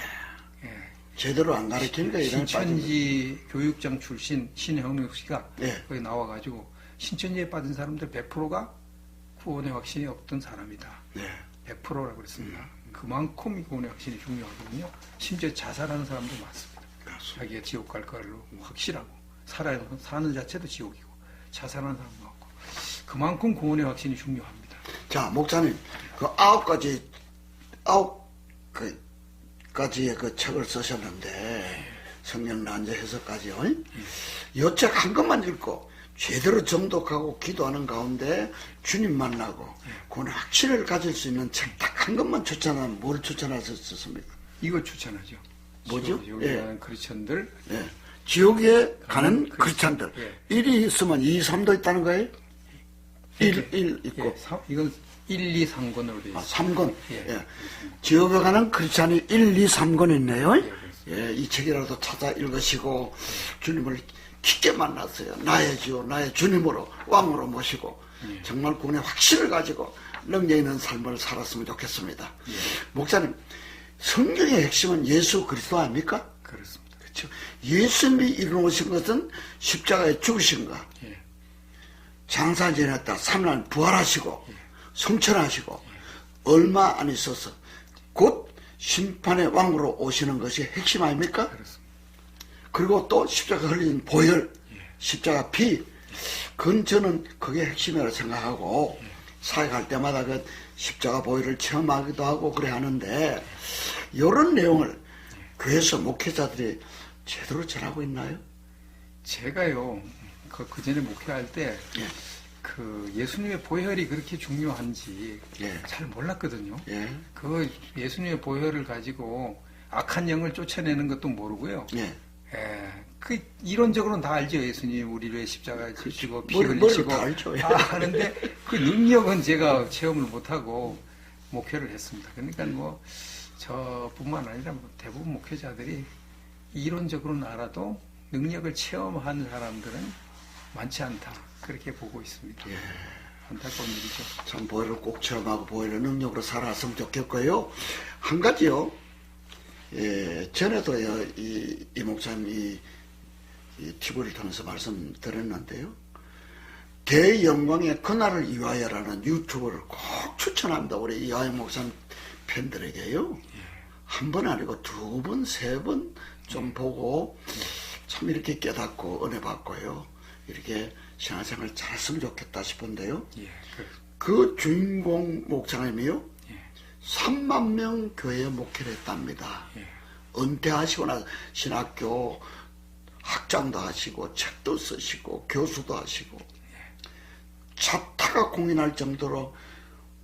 제대로 안 가르치니까 이단에 빠진. 신천지 교육장 출신 신현욱 씨가 거기 나와가지고 신천지에 빠진 사람들 100%가 구원의 확신이 없던 사람이다. 100%라고 그랬습니다. 그만큼 구원의 확신이 중요하거든요. 심지어 자살하는 사람도 많습니다. 자기가 지옥 갈 걸로 확실하고 사는 자체도 지옥이고 자살하는 사람도 많고 그만큼 구원의 확신이 중요합니다. 자 목사님 그 9가지의 그 책을 쓰셨는데 성경 난제 해석까지요. 이 책 한 것만 읽고 제대로 정독하고 기도하는 가운데 주님 만나고 구원의 확신을 가질 수 있는 책 딱 한 것만 추천하면 뭘 추천하셨습니까? 이거 추천하죠. 뭐죠? 지옥에 가는 크리스천들. 지옥에 가는 크리스천들. 1이 있으면 2, 3도 있다는 거예요? 1 있고. 이건 1, 2, 3권으로 되어 있습니다. 3권. 지옥에 가는 크리스천이 1, 2, 3권 있네요. 이 책이라도 찾아 읽으시고 주님을 깊게 만났어요. 나의 주, 나의 주님으로 왕으로 모시고 정말 구원의 확신을 가지고 능력 있는 삶을 살았으면 좋겠습니다. 목사님, 성경의 핵심은 예수 그리스도 아닙니까? 그렇습니다. 그렇죠. 예수님이 이루어오신 것은 십자가에 죽으신가, 장사 지냈다 3날 부활하시고 성천하시고 얼마 안 있어서 곧 심판의 왕으로 오시는 것이 핵심 아닙니까? 그렇습니다. 그리고 또 십자가 흘린 보혈, 십자가 피, 그건 저는 그게 핵심이라고 생각하고 사역할 때마다 그 십자가 보혈을 체험하기도 하고 그래 하는데 이런 내용을 교회에서 목회자들이 제대로 전하고 있나요? 제가요 그 전에 목회할 때 그 예수님의 보혈이 그렇게 중요한지 잘 몰랐거든요. 그 예수님의 보혈을 가지고 악한 영을 쫓아내는 것도 모르고요. 그 이론적으로는 다 알죠. 예수님 우리를 위해 십자가에 지시고 피 흘리시고 하는데 그 능력은 제가 체험을 못하고 목회를 했습니다. 그러니까 저뿐만 아니라 대부분 목회자들이 이론적으로는 알아도 능력을 체험한 사람들은 많지 않다. 그렇게 보고 있습니다. 안타까운 일이죠. 참 보혈을 꼭 체험하고 보혈의 능력으로 살아왔으면 좋겠고요. 한 가지요. 전에도요, 이 목사님이 이 TV를 통해서 말씀드렸는데요. 대영광의 그날을 위하여라는 유튜브를 꼭 추천합니다. 우리 이하영 목사님 팬들에게요. 한 번 아니고 두 번, 세 번 좀 보고 참 이렇게 깨닫고 은혜 받고요. 이렇게 신앙생활 잘했으면 좋겠다 싶은데요. 그 주인공 목사님이요. 3만 명 교회에 목회를 했답니다. 은퇴하시고 나서 신학교 학장도 하시고 책도 쓰시고 교수도 하시고 자타가 공인할 정도로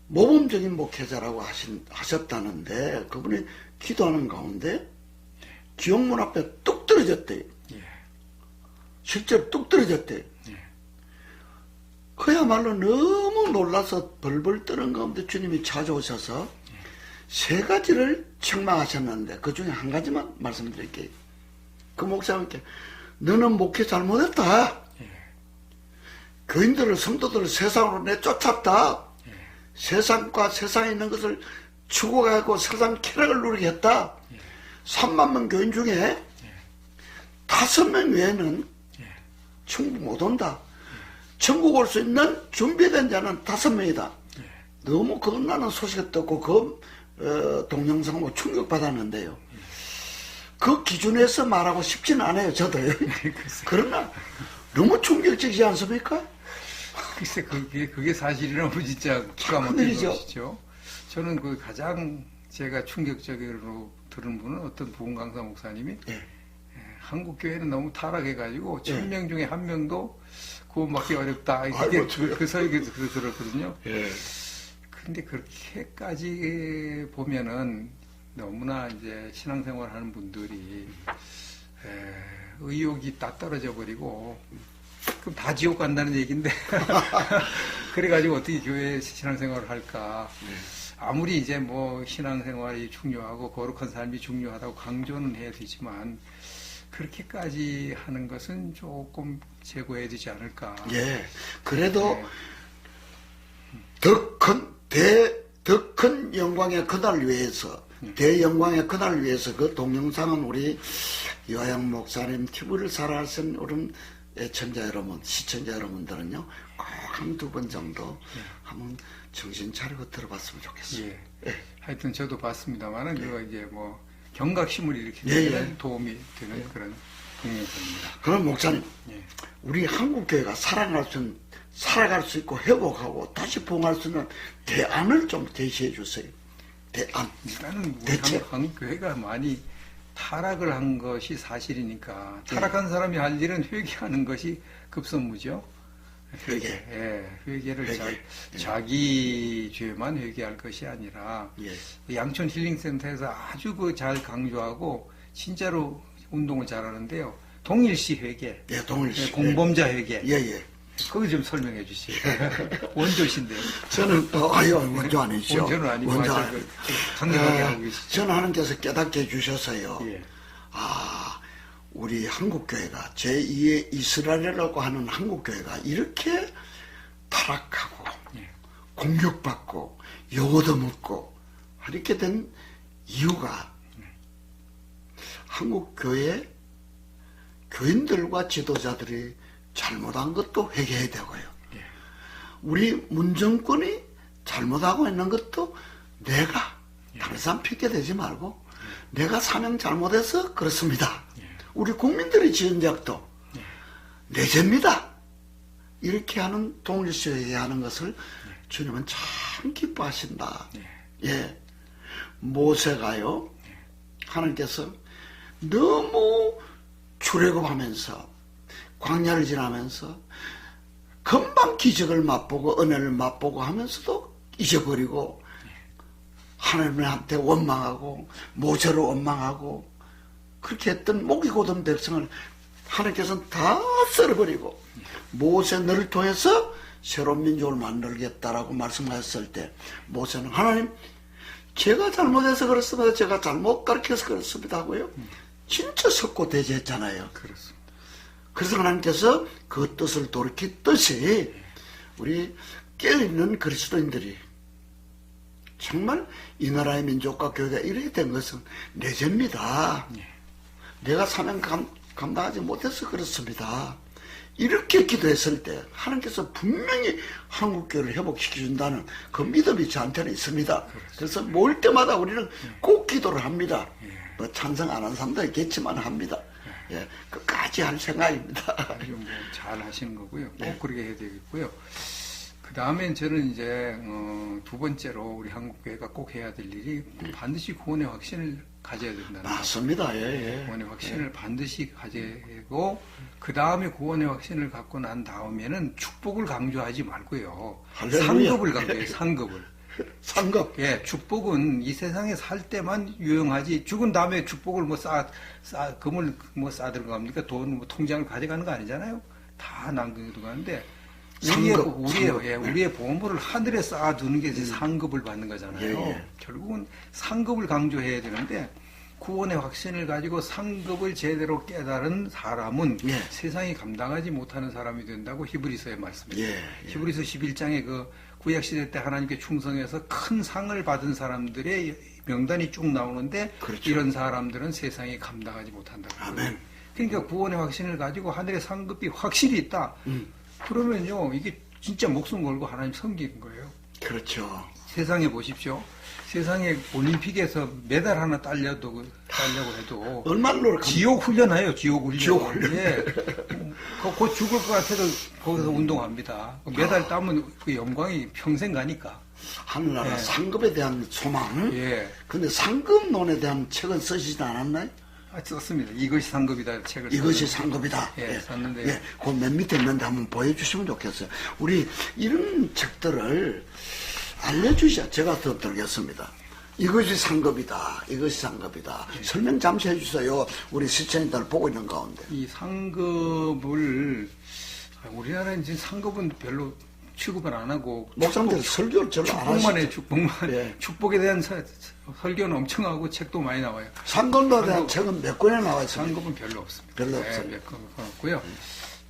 모범적인 목회자라고 하셨다는데 그분이 기도하는 가운데 기옥문 앞에 뚝 떨어졌대요. 실제로 뚝 떨어졌대요. 그야말로 너무 놀라서 벌벌 떠는 가운데 주님이 찾아오셔서 세 가지를 책망하셨는데 그 중에 한 가지만 말씀드릴게요. 그 목사님께 너는 목회 잘못했다. 교인들을 성도들을 세상으로 내쫓았다. 세상과 세상에 있는 것을 추구하고 세상 쾌락을 누리게 했다. 3만 명 교인 중에 5명 외에는 천국 못 온다. 천국 올 수 있는 준비된 자는 5명이다. 너무 겁나는 소식을 듣고 그 동영상을 뭐 충격받았는데요. 그 기준에서 말하고 싶지는 않아요. 저도요. 그러나 너무 충격적이지 않습니까? 글쎄 그게 사실이라면 진짜 기가 막힌 것이죠. 저는 그 가장 제가 충격적으로 들은 분은 어떤 부흥강사 목사님이 한국 교회는 너무 타락해가지고 1000명 중에 1명도 구원받기 어렵다. 그 설교에서 그거 들었거든요. 근데 그렇게까지 보면은 너무나 이제 신앙생활 하는 분들이 의욕이 딱 떨어져 버리고 그럼 다 지옥 간다는 얘기인데 그래가지고 어떻게 교회 신앙생활을 할까. 아무리 이제 뭐 신앙생활이 중요하고 거룩한 삶이 중요하다고 강조는 해야 되지만 그렇게까지 하는 것은 조금 제고해야 되지 않을까. 그래도 더 큰 영광의 그날을 위해서 대영광의 그날을 위해서 그 동영상은 우리 이하영 목사님 TV를 사랑하시는 우리 애청자 여러분, 시청자 여러분들은요 꼭 한두 번 정도 한번 정신 차리고 들어봤으면 좋겠어요. 하여튼 저도 봤습니다만은 그거 이제 뭐 경각심을 일으키는 도움이 되는 그런 동영상입니다. 그럼 목사님, 우리 한국 교회가 살아갈 수 있고 회복하고 다시 부흥할 수 있는 대안을 좀 제시해 주세요. 대안. 일단은 우리 한국 교회가 많이 타락을 한 것이 사실이니까 타락한 사람이 할 일은 회개하는 것이 급선무죠. 회개를 자기 죄만 회개할 것이 아니라 양천 힐링센터에서 아주 잘 강조하고 진짜로 운동을 잘하는데요. 동일시 회개, 동일시 공범자 회개. 그거 좀 설명해 주시죠. 원조신데요. 저는 원조 아니죠. 원조는 아니고 강력하게 하고 계시죠. 저는 하나님께서 깨닫게 해주셔서요. 우리 한국교회가 제2의 이스라엘이라고 하는 한국교회가 이렇게 타락하고 공격받고 요거도먹고 이렇게 된 이유가 한국교회 교인들과 지도자들이 잘못한 것도 회개해야 되고요. 우리 문정권이 잘못하고 있는 것도 내가 다른 사람 핑계대지 말고 내가 사명 잘못해서 그렇습니다. 우리 국민들이 지은 죄도 내 죄입니다. 이렇게 하는 동일시에 하는 것을 주님은 참 기뻐하신다. 모세가요, 하나님께서 너무 출애굽하면서 광야를 지나면서 금방 기적을 맛보고 은혜를 맛보고 하면서도 잊어버리고 하나님한테 원망하고 모세를 원망하고 그렇게 했던 목이 곧은 백성을 하나님께서는 다 썰어버리고 모세 너를 통해서 새로운 민족을 만들겠다라고 말씀하셨을 때 모세는 하나님 제가 잘못해서 그렇습니다. 제가 잘못 가르쳐서 그렇습니다 하고요. 진짜 섰고 대제했잖아요. 그렇습니다. 그래서 하나님께서 그 뜻을 돌이켰듯이 우리 깨어있는 그리스도인들이 정말 이 나라의 민족과 교회가 이렇게 된 것은 내 죄입니다. 내가 사명 감당하지 못해서 그렇습니다. 이렇게 기도했을 때 하나님께서 분명히 한국교회를 회복시켜준다는 그 믿음이 저한테는 있습니다. 그래서 모일 때마다 우리는 꼭 기도를 합니다. 뭐 찬성 안 하는 사람도 있겠지만 합니다. 예, 끝까지 할 생각입니다. 아주 뭐 잘 하시는 거고요. 꼭 그렇게 해야 되겠고요. 그 다음엔 저는 이제 두 번째로 우리 한국교회가 꼭 해야 될 일이 반드시 구원의 확신을 가져야 된다는 거죠. 맞습니다. 예, 예. 구원의 확신을 반드시 가지고 그 다음에 구원의 확신을 갖고 난 다음에는 축복을 강조하지 말고요. 할렐루야. 상급을 강조해요. 상급을. 상급. 예, 축복은 이 세상에 살 때만 유용하지. 죽은 다음에 축복을 뭐 금을 뭐 싸들고 갑니까? 돈, 뭐 통장을 가져가는 거 아니잖아요. 다 남기고 가는데 우리의 보험부를 하늘에 쌓아두는 게 이제 상급을 받는 거잖아요. 예, 예. 결국은 상급을 강조해야 되는데 구원의 확신을 가지고 상급을 제대로 깨달은 사람은 예. 세상이 감당하지 못하는 사람이 된다고 히브리서에 말씀입니다. 예, 예. 히브리서 11장에 그 구약시대 때 하나님께 충성해서 큰 상을 받은 사람들의 명단이 쭉 나오는데 그렇죠. 이런 사람들은 세상이 감당하지 못한다고. 아멘. 그러니까 구원의 확신을 가지고 하늘의 상급이 확실히 있다. 그러면요, 이게 진짜 목숨 걸고 하나님 섬기는 거예요. 그렇죠. 세상에 보십시오. 세상에 올림픽에서 메달 하나 따려고 해도 얼마나 노력합니까? 지옥 훈련해요. 지옥 훈련. 지옥 훈련. 예. 곧 죽을 것 같아도 거기서 운동합니다. 메달 따면 그 영광이 평생 가니까. 하늘나라 예. 상급에 대한 소망. 예. 근데 상급론에 대한 책은 쓰시지 않았나요? 썼습니다. 이것이 상급이다 책을. 이것이 썼는데. 상급이다. 예, 썼는데요. 예, 그 맨 밑에 있는데 한번 보여주시면 좋겠어요. 우리 이런 책들을 알려주셔야 제가 더 들겠습니다. 이것이 상급이다. 이것이 상급이다. 설명 잠시 해주세요. 우리 시청자들 보고 있는 가운데. 이 상급을 우리나라는 지금 상급은 별로 취급을 안 하고 목사님들 설교를 별로 안 축복만 하시죠. 해 축복만. 예. 축복에 대한 설교는 엄청 하고 책도 많이 나와요. 상급에 대한 책은 몇 권이나 나와 있습니다. 상급은 별로 없습니다. 별로 네, 없어요. 몇 권 없고요.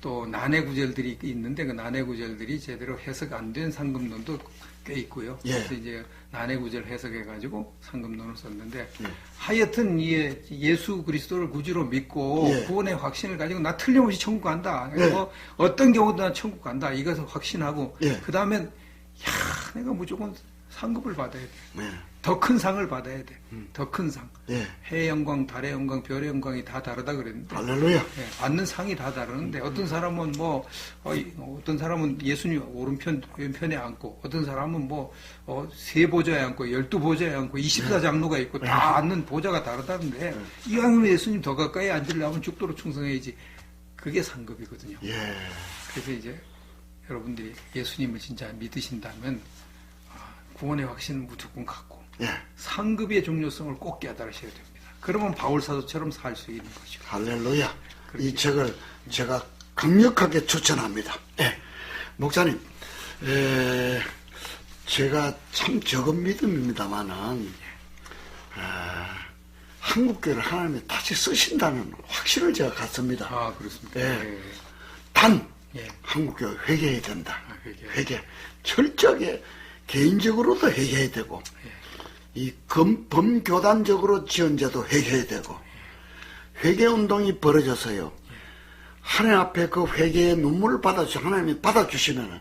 또 난해 구절들이 있는데 그 난해 구절들이 제대로 해석 안 된 상급론도 꽤 있고요. 예. 그래서 이제 난해 구절 해석해 가지고 상급론을 썼는데 하여튼 예수 그리스도를 구주로 믿고 예. 구원의 확신을 가지고 나 틀림없이 천국 간다. 예. 뭐 어떤 경우도 나 천국 간다. 이것을 확신하고 예. 그 다음엔 내가 무조건 상급을 받아야 돼. 네. 더 큰 상을 받아야 돼. 더 큰 상. 예. 해의 영광, 달의 영광, 별의 영광이 다 다르다 그랬는데 할렐루야. 예, 받는 상이 다 다르는데 어떤 사람은 어떤 사람은 예수님 오른편 왼편에 앉고 어떤 사람은 세 보좌에 앉고 12보좌에 앉고 24장로가 있고 다 앉는 보좌가 다르다는데 이왕이면 예수님 더 가까이 앉으려면 죽도록 충성해야지. 그게 상급이거든요. 예. 그래서 이제 여러분들이 예수님을 진짜 믿으신다면 구원의 확신은 무조건 갖고 예. 상급의 중요성을 꼭 깨달으셔야 됩니다. 그러면 바울 사도처럼 살 수 있는 것이죠. 할렐루야. 이 책을 제가 강력하게 추천합니다. 예. 목사님, 제가 참 적은 믿음입니다만은, 한국교회를 하나님이 다시 쓰신다는 확신을 제가 갖습니다. 아, 그렇습니까? 예. 단, 예. 한국교회 회개해야 된다. 회개. 회개. 철저하게 개인적으로도 회개해야 되고, 이 범교단적으로 지원자도 회개해야 되고, 회개운동이 벌어져서요, 하나님 앞에 그 회개의 눈물을 하나님이 받아주시면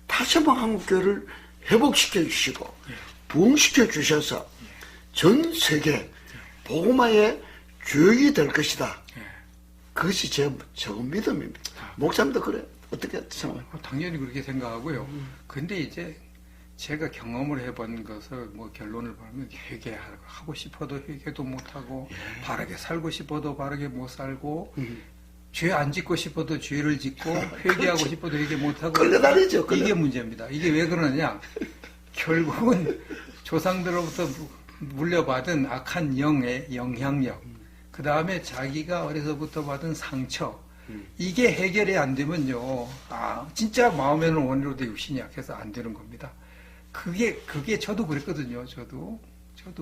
다시 한번 한국교회를 회복시켜 주시고, 부흥시켜 주셔서 전 세계 복음화의 주역이 될 것이다. 그것이 제 적은 믿음입니다. 목사님도 그래? 어떻게 생각해요? 당연히 그렇게 생각하고요. 근데 이제 제가 경험을 해본 것을 결론을 보면 회개하고 싶어도 회개도 못하고 바르게 살고 싶어도 바르게 못 살고 죄 안 짓고 싶어도 죄를 짓고 회개하고 싶어도 회개 못하고 끌려다니죠. 이게 문제입니다. 이게 왜 그러느냐? 결국은 조상들로부터 물려받은 악한 영의 영향력, 그 다음에 자기가 어려서부터 받은 상처, 이게 해결이 안 되면요, 진짜 마음에는 원로도 육신이 약해서 안 되는 겁니다. 그게 저도 그랬거든요. 저도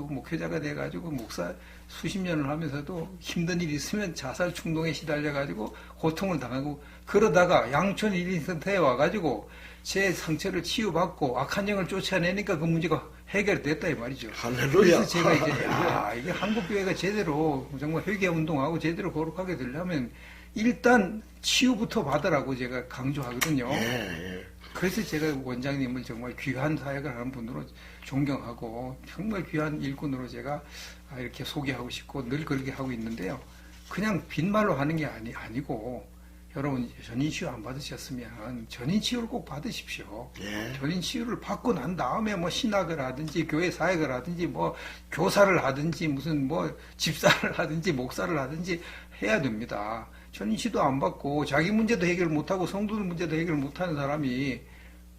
목회자가 돼가지고 목사 수십 년을 하면서도 힘든 일이 있으면 자살 충동에 시달려가지고 고통을 당하고 그러다가 양천 1인센터에 와가지고 제 상처를 치유받고 악한 영을 쫓아내니까 그 문제가 해결됐다 이 말이죠. 할렐루야. 그래서 제가 이제 이게 한국교회가 제대로 정말 회개 운동하고 제대로 거룩하게 되려면 일단 치유부터 받으라고 제가 강조하거든요. 예. 그래서 제가 원장님을 정말 귀한 사역을 하는 분으로 존경하고 정말 귀한 일꾼으로 제가 이렇게 소개하고 싶고 늘 그렇게 하고 있는데요. 그냥 빈말로 하는 게 아니고 여러분 전인치유 안 받으셨으면 전인치유를 꼭 받으십시오. 예. 전인치유를 받고 난 다음에 뭐 신학을 하든지 교회 사역을 하든지 뭐 교사를 하든지 무슨 뭐 집사를 하든지 목사를 하든지 해야 됩니다. 전인치유도 안 받고 자기 문제도 해결 못하고 성도들 문제도 해결 못하는 사람이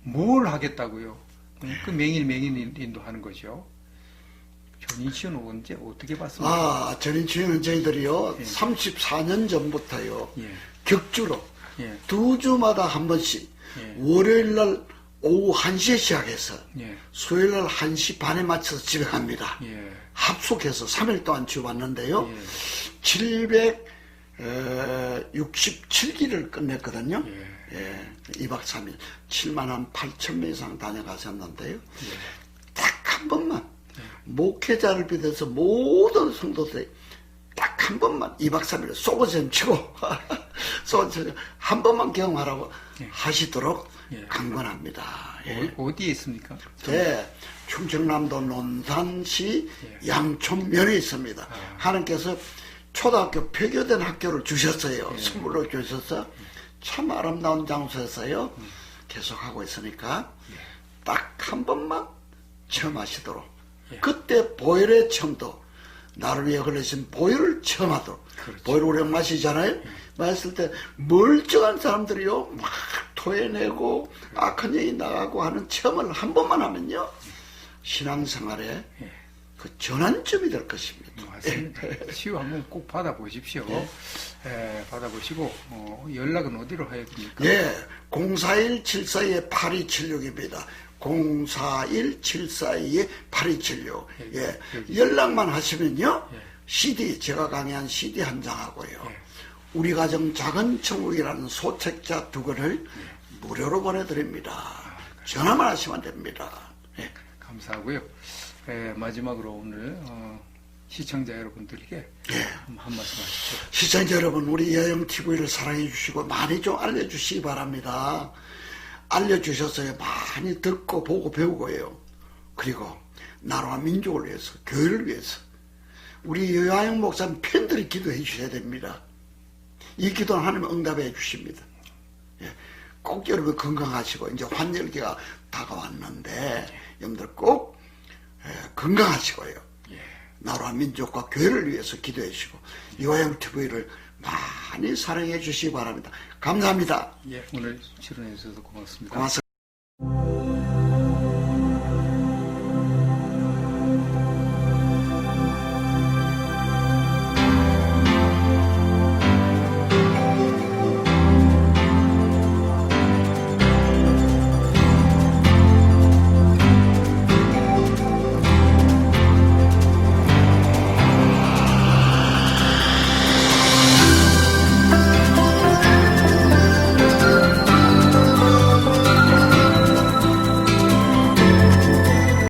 뭘 하겠다고요. 그 맹인 인도하는 거죠. 전인치유는 언제 어떻게 받습니까? 전인치유는 저희들이요 34년 전부터요 격주로 예. 2주마다 한 번씩 월요일날 오후 1시에 시작해서 수요일날 1시 반에 맞춰서 집에 갑니다. 합숙해서 3일 동안 치유받는데요 767기를 끝냈거든요. 2박 3일 7만 8천 명 이상 다녀가셨는데요 딱 한 번만 목회자를 비롯해서 모든 성도들이 딱 한 번만 2박 3일 속옷좀 치고 한 번만 경험하라고 하시도록 강권합니다. 어디에 있습니까? 충청남도 논산시 양촌면에 있습니다. 하나님께서 초등학교 폐교된 학교를 주셨어요. 선물로 주셔서 참 아름다운 장소에서요 계속하고 있으니까 딱 한 번만 체험하시도록 그때 보혈의 체험도 나를 위해 걸리신 보혈을 체험하도록 보혈 우려 마시잖아요. 마셨을 때 멀쩡한 사람들이요 막 토해내고 악한 영이 나가고 하는 체험을 한 번만 하면요 신앙생활에 그 전환점이 될 것입니다. 맞습니다. 치유 한번 꼭 받아보십시오. 받아보시고 연락은 어디로 해야 됩니까? 041-742-8276입니다. 041-742-8276 연락만 하시면요 CD 제가 강의한 CD 한 장하고요 우리 가정 작은 천국이라는 소책자 2권을 무료로 보내드립니다. 전화만 하시면 됩니다. 감사하고요. 마지막으로 오늘 시청자 여러분들에게 한 말씀 하십시오. 시청자 여러분 우리 여영TV를 사랑해 주시고 많이 좀 알려주시기 바랍니다. 알려주셨어요. 많이 듣고 보고 배우고요. 그리고 나라와 민족을 위해서 교회를 위해서 우리 여영 목사님 팬들이 기도해 주셔야 됩니다. 이 기도는 하나님 응답해 주십니다. 꼭 여러분 건강하시고 이제 환절기가 다가왔는데 여러분들 꼭 건강하시고요. 나라와 민족과 교회를 위해서 기도해 주시고 여영TV를 많이 사랑해 주시기 바랍니다. 감사합니다. 오늘 출연해 주셔서 고맙습니다. 고맙습니다.